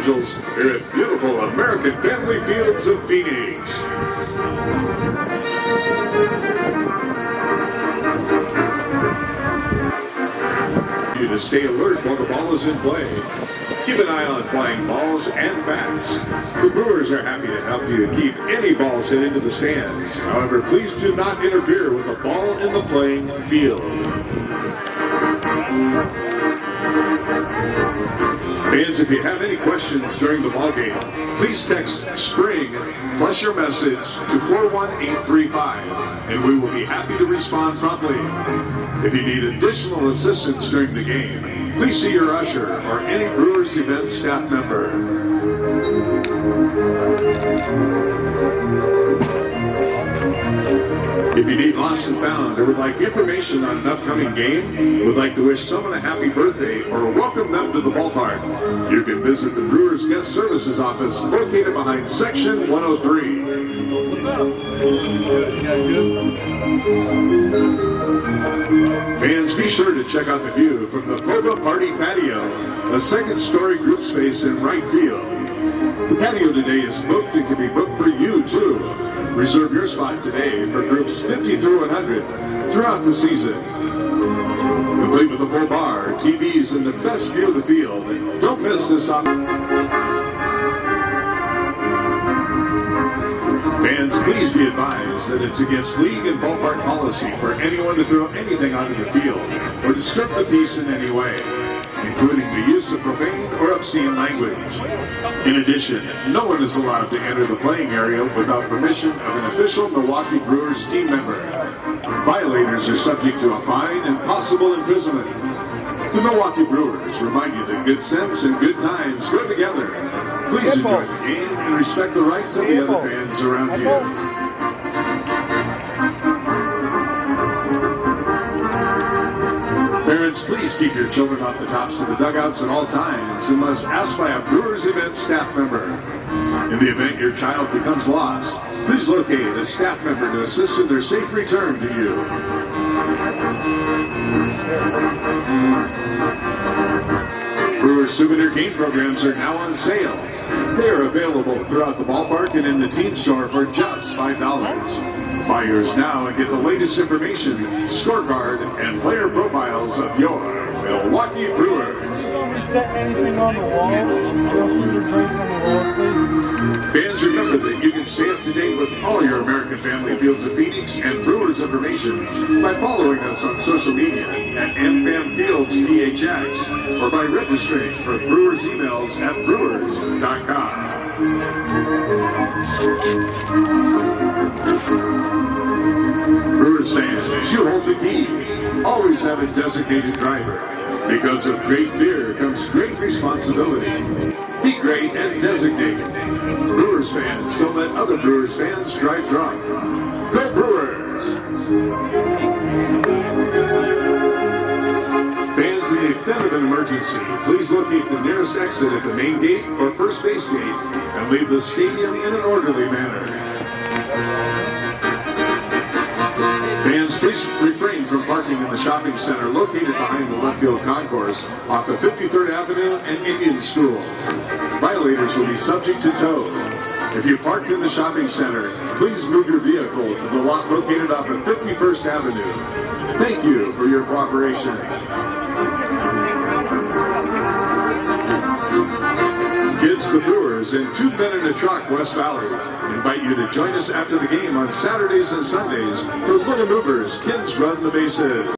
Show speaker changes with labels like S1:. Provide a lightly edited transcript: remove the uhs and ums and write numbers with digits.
S1: Angels here at beautiful American Family Fields of Phoenix. You to stay alert while the ball is in play. Keep an eye on flying balls and bats. The Brewers are happy to help you keep any balls hit into the stands. However, please do not interfere with a ball in the playing field. Fans, if you have any questions during the ballgame, please text SPRING plus your message to 41835, and we will be happy to respond promptly. If you need additional assistance during the game, please see your usher or any Brewers event staff member. If you need lost and found or would like information on an upcoming game, would like to wish someone a happy birthday or welcome them to the ballpark, you can visit the Brewers Guest Services office located behind Section 103.
S2: What's up?
S1: Fans, be sure to check out the view from the Boba Party Patio, a second-story group space in right field. The patio today is booked and can be booked for you, too. Reserve your spot today for groups 50 through 100 throughout the season. Complete with a full bar, TVs, and the best view of the field. Don't miss this opportunity. Fans, please be advised that it's against league and ballpark policy for anyone to throw anything onto the field or disturb the peace in any way, including the use of profane or obscene language. In addition, no one is allowed to enter the playing area without permission of an official Milwaukee Brewers team member. Violators are subject to a fine and possible imprisonment. The Milwaukee Brewers remind you that good sense and good times go together. Please enjoy the game and respect the rights of the other fans around you. Parents, please keep your children off the tops of the dugouts at all times unless asked by a Brewers event staff member. In the event your child becomes lost, please locate a staff member to assist in their safe return to you. Brewers souvenir game programs are now on sale. They are available throughout the ballpark and in the team store for just $5. Buy yours now and get the latest information, scorecard, and player profiles of your Milwaukee Brewers. Fans, remember that you can stay up to date with all your American Family Fields of Phoenix and Brewers information by following us on social media at MFanFieldsPHX or by registering for Brewers emails at brewers.com. Brewers fans, you hold the key. Always have a designated driver. Because with great beer comes great responsibility. Be great and designate. Brewers fans, don't let other Brewers fans drive drunk. Go Brewers! Fans, in the event of an emergency, please locate the nearest exit at the main gate or first base gate and leave the stadium in an orderly manner. Fans, please refrain from parking in the shopping center located behind the left field concourse off of 53rd Avenue and Indian School. Violators will be subject to tow. If you parked in the shopping center, please move your vehicle to the lot located off of 51st Avenue. Thank you for your cooperation. Kids, the Brewers and 2 Men in a Truck West Valley invite you to join us after the game on Saturdays and Sundays for Little Movers Kids Run the Bases.